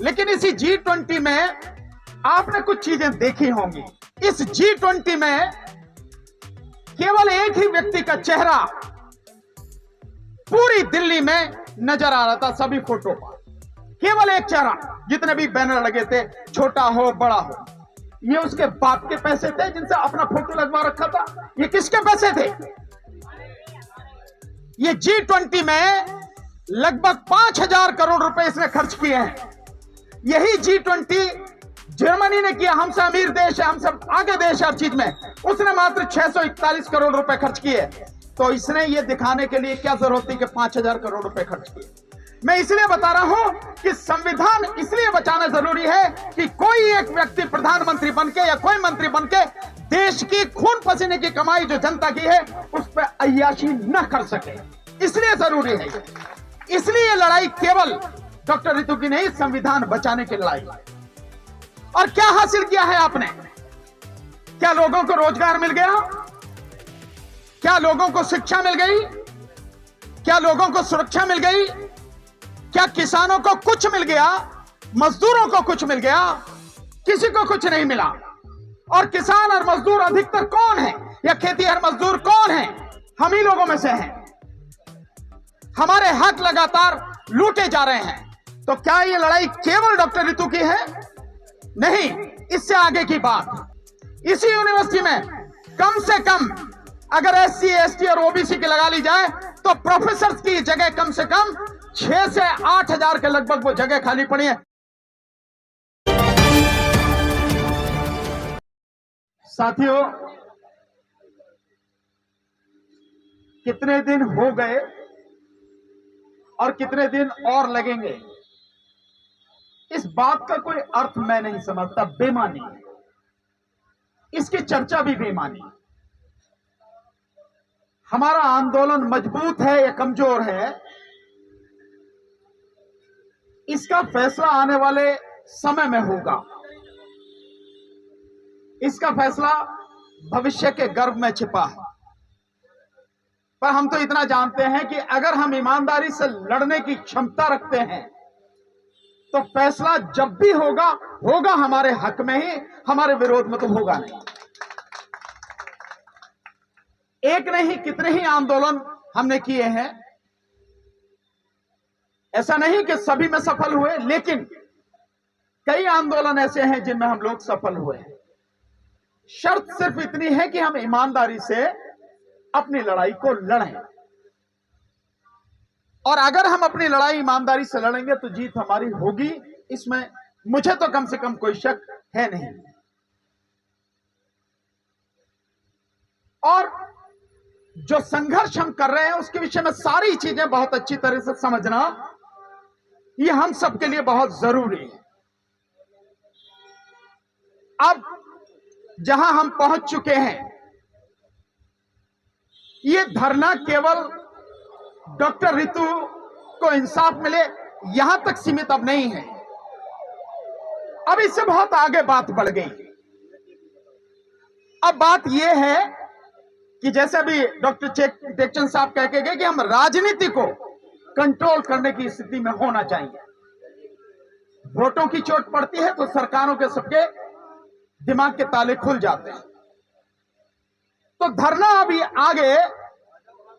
लेकिन इसी G20 में आपने कुछ चीजें देखी होंगी। इस G20 में केवल एक ही व्यक्ति का चेहरा पूरी दिल्ली में नजर आ रहा था, सभी फोटो पर केवल एक चेहरा। जितने भी बैनर लगे थे, छोटा हो बड़ा हो, ये उसके बाप के पैसे थे जिनसे अपना फोटो लगवा रखा था। ये किसके पैसे थे? ये G20 में लगभग 5,000 करोड़ रुपए इसने खर्च किए हैं। यही G20 जर्मनी ने किया, हमसे अमीर देश है, हमसे आगे देश हर चीज में, उसने मात्र 641 करोड़ रुपए खर्च किए। तो इसने ये दिखाने के लिए क्या जरूरत थी कि 5,000 करोड़ रुपए खर्च किए? मैं इसलिए बता रहा हूं कि संविधान इसलिए बचाना जरूरी है कि कोई एक व्यक्ति प्रधानमंत्री बनके या कोई मंत्री बनके देश की खून पसीने की कमाई जो जनता की है उस पर अय्याशी न कर सके, इसलिए जरूरी है। इसलिए लड़ाई केवल डॉक्टर रितु की नहीं, संविधान बचाने की लड़ाई। और क्या हासिल किया है आपने? क्या लोगों को रोजगार मिल गया? क्या लोगों को शिक्षा मिल गई? क्या लोगों को सुरक्षा मिल गई? क्या किसानों को कुछ मिल गया? मजदूरों को कुछ मिल गया? किसी को कुछ नहीं मिला। और किसान और मजदूर अधिकतर कौन है, या खेतीहर मजदूर कौन है? हम ही लोगों में से हैं। हमारे हक लगातार लूटे जा रहे हैं। तो क्या ये लड़ाई केवल डॉक्टर रितु की है? नहीं, इससे आगे की बात। इसी यूनिवर्सिटी में कम से कम अगर SC, ST और OBC की लगा ली जाए तो प्रोफेसर की जगह कम से कम 6 से 8,000 के लगभग वो जगह खाली पड़ी है। साथियों, कितने दिन हो गए और कितने दिन और लगेंगे, इस बात का कोई अर्थ मैं नहीं समझता। बेमानी है, इसकी चर्चा भी बेमानी। हमारा आंदोलन मजबूत है या कमजोर है, इसका फैसला आने वाले समय में होगा। इसका फैसला भविष्य के गर्भ में छिपा है। पर हम तो इतना जानते हैं कि अगर हम ईमानदारी से लड़ने की क्षमता रखते हैं तो फैसला जब भी होगा, होगा हमारे हक में ही, हमारे विरोध में तो होगा नहीं। एक नहीं कितने ही आंदोलन हमने किए हैं। ऐसा नहीं कि सभी में सफल हुए, लेकिन कई आंदोलन ऐसे हैं जिनमें हम लोग सफल हुए हैं। शर्त सिर्फ इतनी है कि हम ईमानदारी से अपनी लड़ाई को लड़ें। और अगर हम अपनी लड़ाई ईमानदारी से लड़ेंगे तो जीत हमारी होगी, इसमें मुझे तो कम से कम कोई शक है नहीं। और जो संघर्ष हम कर रहे हैं उसके विषय में सारी चीजें बहुत अच्छी तरह से समझना ये हम सबके लिए बहुत जरूरी है। अब जहां हम पहुंच चुके हैं, ये धरना केवल डॉक्टर रितु को इंसाफ मिले यहां तक सीमित अब नहीं है। अब इससे बहुत आगे बात बढ़ गई। अब बात यह है कि जैसे अभी डॉक्टर टेकचंद साहब कह के गए कि हम राजनीति को कंट्रोल करने की स्थिति में होना चाहिए। वोटों की चोट पड़ती है तो सरकारों के सबके दिमाग के ताले खुल जाते हैं। तो धरना अभी आगे,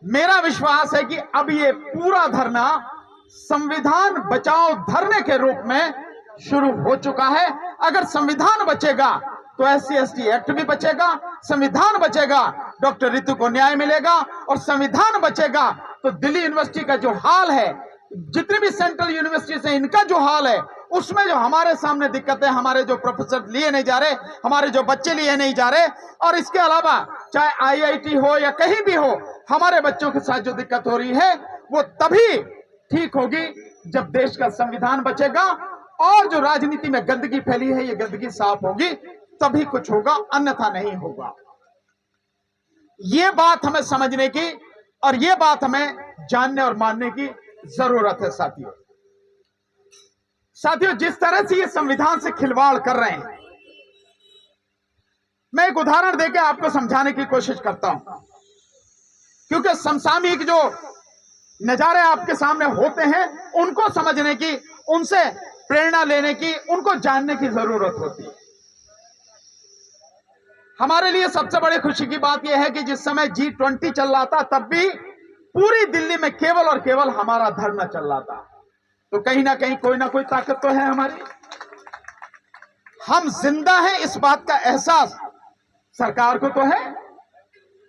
मेरा विश्वास है कि अब ये पूरा धरना संविधान बचाओ धरने के रूप में शुरू हो चुका है। अगर संविधान बचेगा तो SC ST एक्ट भी बचेगा, संविधान बचेगा डॉक्टर रितु को न्याय मिलेगा, और संविधान बचेगा तो दिल्ली यूनिवर्सिटी का जो हाल है, जितनी भी सेंट्रल यूनिवर्सिटी से इनका जो हाल है, उसमें जो हमारे सामने दिक्कतें, हमारे जो प्रोफेसर लिए नहीं जा रहे, हमारे जो बच्चे लिए नहीं जा रहे, और इसके अलावा चाहे IIT हो या कहीं भी हो, हमारे बच्चों के साथ जो दिक्कत हो रही है वो तभी ठीक होगी जब देश का संविधान बचेगा और जो राजनीति में गंदगी फैली है ये गंदगी साफ होगी, तभी कुछ होगा, अन्यथा नहीं होगा। ये बात हमें समझने की और ये बात हमें जानने और मानने की जरूरत है। साथियों, जिस तरह से ये संविधान से खिलवाड़ कर रहे हैं, मैं एक उदाहरण देकर आपको समझाने की कोशिश करता हूं, क्योंकि समसामयिक जो नजारे आपके सामने होते हैं उनको समझने की, उनसे प्रेरणा लेने की, उनको जानने की जरूरत होती है। हमारे लिए सबसे बड़ी खुशी की बात यह है कि जिस समय G20 चल रहा था तब भी पूरी दिल्ली में केवल और केवल हमारा धरना चल रहा था। तो कहीं ना कोई ताकत तो है हमारी। हम जिंदा हैं, इस बात का एहसास सरकार को तो है।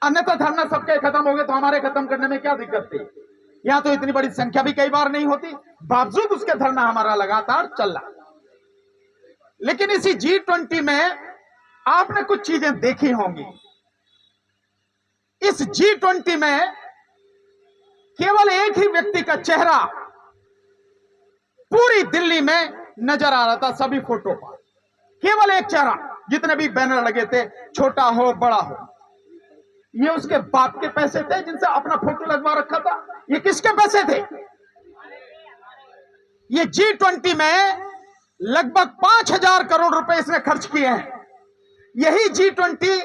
अन्यथा धरना सबके खत्म हो गए तो हमारे खत्म करने में क्या दिक्कत थी? यहां तो इतनी बड़ी संख्या भी कई बार नहीं होती, बावजूद उसके धरना हमारा लगातार चल रहा। लेकिन इसी G20 में आपने कुछ चीजें देखी होंगी। इस G20 में केवल एक ही व्यक्ति का चेहरा पूरी दिल्ली में नजर आ रहा था, सभी फोटो पर केवल एक चेहरा। जितने भी बैनर लगे थे, छोटा हो बड़ा हो, ये उसके बाप के पैसे थे जिनसे अपना फोटो लगवा रखा था। ये किसके पैसे थे? ये G20 में लगभग 5,000 करोड़ रुपए इसने खर्च किए हैं। यही G20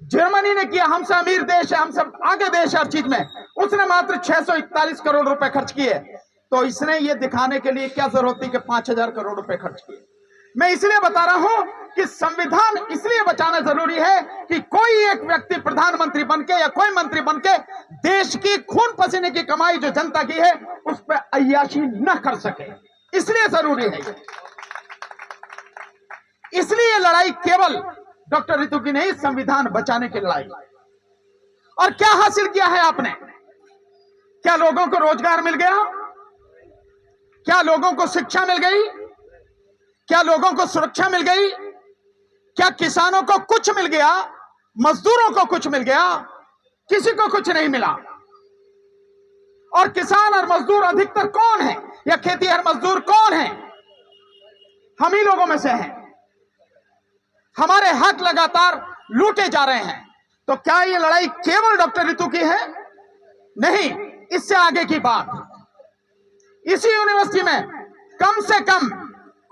जर्मनी ने किया, हमसे अमीर देश है, हमसे आगे देश हर चीज में, उसने मात्र 641 करोड़ रुपए खर्च किए। तो इसने ये दिखाने के लिए क्या जरूरत थी कि 5,000 करोड़ रुपए खर्च किए? मैं इसलिए बता रहा हूं कि संविधान इसलिए बचाना जरूरी है कि कोई एक व्यक्ति प्रधानमंत्री बनके या कोई मंत्री बनके देश की खून पसीने की कमाई जो जनता की है उस पर अय्याशी न कर सके, इसलिए जरूरी है। इसलिए लड़ाई केवल डॉक्टर रितु की नहीं, संविधान बचाने की लड़ाई। और क्या हासिल किया है आपने? क्या लोगों को रोजगार मिल गया? क्या लोगों को शिक्षा मिल गई? क्या लोगों को सुरक्षा मिल गई? क्या किसानों को कुछ मिल गया? मजदूरों को कुछ मिल गया? किसी को कुछ नहीं मिला। और किसान और मजदूर अधिकतर कौन है, या खेतीहर मजदूर कौन है? हम ही लोगों में से हैं। हमारे हक लगातार लूटे जा रहे हैं। तो क्या ये लड़ाई केवल डॉक्टर रितु की है? नहीं, इससे आगे की बात। इसी यूनिवर्सिटी में कम से कम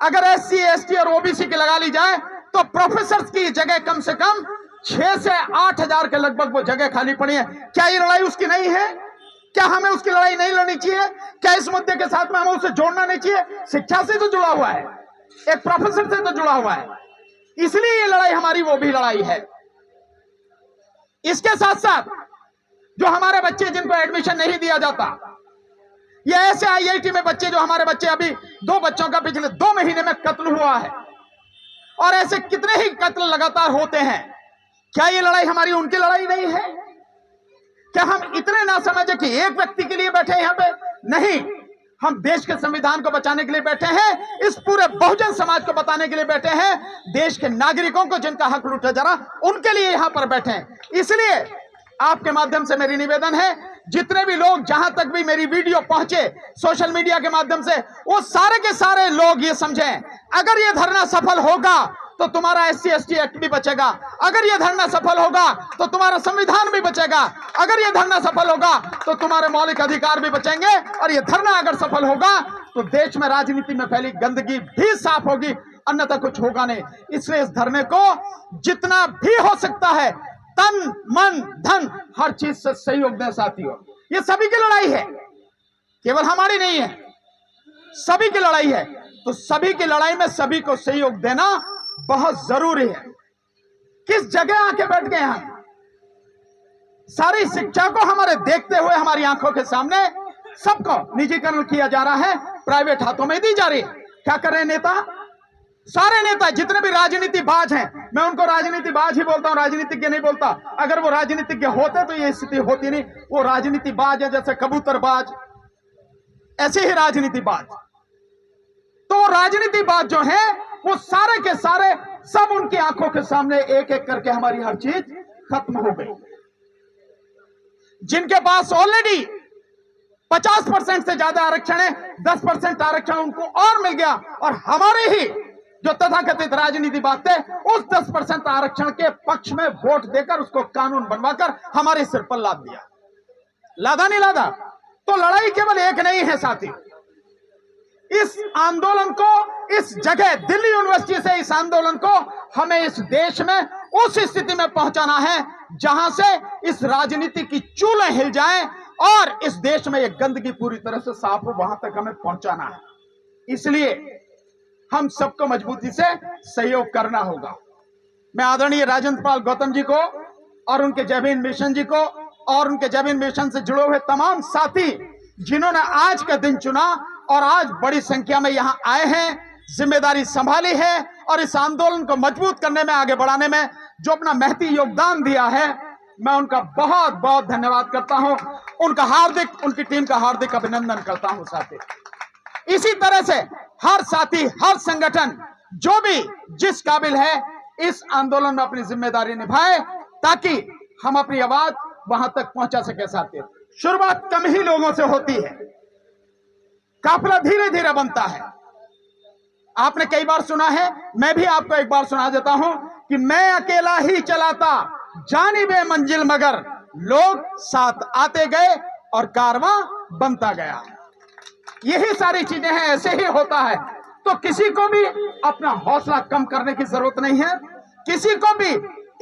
अगर SC, ST और OBC की लगा ली जाए तो प्रोफेसर की जगह कम से कम 6 से 8 हजार के लगभग वो जगह खाली पड़ी है। क्या ये लड़ाई उसकी नहीं है? क्या हमें उसकी लड़ाई नहीं लड़नी चाहिए? क्या इस मुद्दे के साथ में हमें उसे जोड़ना नहीं चाहिए? शिक्षा से तो जुड़ा हुआ है, एक प्रोफेसर से तो जुड़ा हुआ है, इसलिए ये लड़ाई हमारी वो भी लड़ाई है। इसके साथ साथ जो हमारे बच्चे जिनको एडमिशन नहीं दिया जाता, ये ऐसे IIT में बच्चे, जो हमारे बच्चे, अभी 2 बच्चों का पिछले 2 महीने में कत्ल हुआ है, और ऐसे कितने ही कत्ल लगातार होते हैं। क्या ये लड़ाई हमारी उनकी लड़ाई नहीं है? क्या हम इतने ना समझे कि एक व्यक्ति के लिए बैठे हैं यहां पे? नहीं, हम देश के संविधान को बचाने के लिए बैठे हैं, इस पूरे बहुजन समाज को बताने के लिए बैठे हैं, देश के नागरिकों को जिनका हक लूटा जा रहा उनके लिए यहां पर बैठे हैं। इसलिए आपके माध्यम से मेरी निवेदन है, जितने भी लोग, जहां तक भी मेरी वीडियो पहुंचे सोशल मीडिया के माध्यम से, वो सारे के सारे लोग ये समझें, अगर ये धरना सफल होगा तो तुम्हारा SC, ST एक्ट भी बचेगा। अगर ये धरना सफल होगा तो तुम्हारा संविधान भी बचेगा। अगर ये धरना सफल होगा तो तुम्हारे मौलिक अधिकार भी बचेंगे। और ये धरना अगर सफल होगा तो देश में राजनीति में फैली गंदगी भी साफ होगी, अन्यथा कुछ होगा नहीं। इसलिए इस धरने को जितना भी हो सकता है तन मन धन हर चीज से सहयोग दें साथियों। ये सभी की लड़ाई है, केवल हमारी नहीं है, सभी की लड़ाई है। तो सभी की लड़ाई में सभी को सहयोग देना बहुत जरूरी है। किस जगह आके बैठ गए हम? सारी शिक्षा को हमारे देखते हुए हमारी आंखों के सामने सबको निजीकरण किया जा रहा है, प्राइवेट हाथों में दी जा रही है। क्या कर रहे हैं नेता? सारे नेता जितने भी राजनीतिबाज हैं, मैं उनको राजनीतिबाज ही बोलता हूं, राजनीतिज्ञ नहीं बोलता। अगर वो राजनीतिज्ञ होते तो ये स्थिति होती नहीं। वो राजनीतिबाज है, जैसे कबूतरबाज, ऐसे ही राजनीतिबाज। तो वो राजनीतिबाज जो है वो सारे के सारे सब उनकी आंखों के सामने एक एक करके हमारी हर चीज खत्म हो गई। जिनके पास ऑलरेडी 50% से ज्यादा आरक्षण है, 10% आरक्षण उनको और मिल गया, और हमारे ही जो तथाकथित राजनीतिबाज थे उस 10% आरक्षण के पक्ष में वोट देकर उसको कानून बनवाकर हमारे सिर पर लाद दिया। लादा नहीं लादा? तो लड़ाई केवल एक नहीं है साथी। इस आंदोलन को, इस जगह दिल्ली यूनिवर्सिटी से इस आंदोलन को हमें इस देश में उस स्थिति में पहुंचाना है जहां से इस राजनीति की चूल्हे हिल जाएं और इस देश में यह गंदगी पूरी तरह से साफ हो, वहां तक हमें पहुंचाना है। इसलिए हम सबको मजबूती से सहयोग करना होगा। मैं आदरणीय राजेंद्र पाल गौतम जी को और उनके जय भीम मिशन जी को और उनके जय भीम मिशन से जुड़े हुए तमाम साथी जिन्होंने आज का दिन चुना और आज बड़ी संख्या में यहां आए हैं, जिम्मेदारी संभाली है और इस आंदोलन को मजबूत करने में, आगे बढ़ाने में जो अपना महती योगदान दिया है, मैं उनका बहुत बहुत धन्यवाद करता हूं। उनकी टीम का हार्दिक अभिनंदन करता हूं। साथी, इसी तरह से हर साथी, हर संगठन जो भी जिस काबिल है, इस आंदोलन में अपनी जिम्मेदारी निभाए ताकि हम अपनी आवाज वहां तक पहुंचा सके। साथी, शुरुआत कम ही लोगों से होती है, काफिला धीरे धीरे बनता है। आपने कई बार सुना है, मैं भी आपको एक बार सुना देता हूं कि मैं अकेला ही चलाता जानिबे मंजिल, मगर लोग साथ आते गए और कारवां बनता गया। यही सारी चीजें हैं, ऐसे ही होता है। तो किसी को भी अपना हौसला कम करने की जरूरत नहीं है, किसी को भी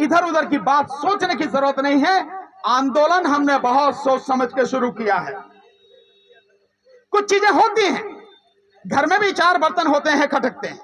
इधर उधर की बात सोचने की जरूरत नहीं है। आंदोलन हमने बहुत सोच समझ के शुरू किया है। कुछ चीजें होती हैं, घर में भी 4 बर्तन होते हैं, खटकते हैं,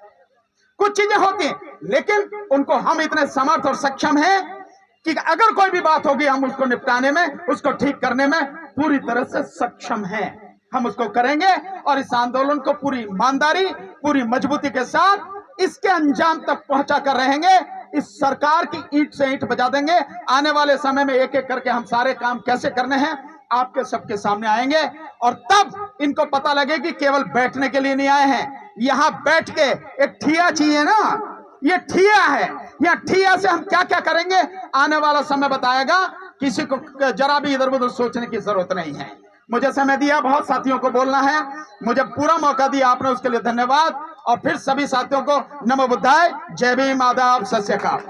कुछ चीजें होती हैं, लेकिन उनको हम इतने समर्थ और सक्षम हैं कि अगर कोई भी बात होगी, हम उसको निपटाने में, उसको ठीक करने में पूरी तरह से सक्षम हैं। हम उसको करेंगे और इस आंदोलन को पूरी ईमानदारी, पूरी मजबूती के साथ इसके अंजाम तक पहुंचा कर रहेंगे। इस सरकार की ईंट से ईंट बजा देंगे। आने वाले समय में एक एक करके हम सारे काम कैसे करने हैं आपके सबके सामने आएंगे और तब इनको पता लगे कि केवल बैठने के लिए नहीं आए हैं। यहां बैठ के एक ठिया चाहिए ना, ये ठिया है। यहां ठिया से हम क्या क्या करेंगे आने वाला समय बताएगा। किसी को जरा भी इधर उधर सोचने की जरूरत नहीं है। मुझे समय दिया, बहुत साथियों को बोलना है, मुझे पूरा मौका दिया आपने, उसके लिए धन्यवाद। और फिर सभी साथियों को नमो बुद्धाय, जय भीम, आदाब, सत श्री अकाल।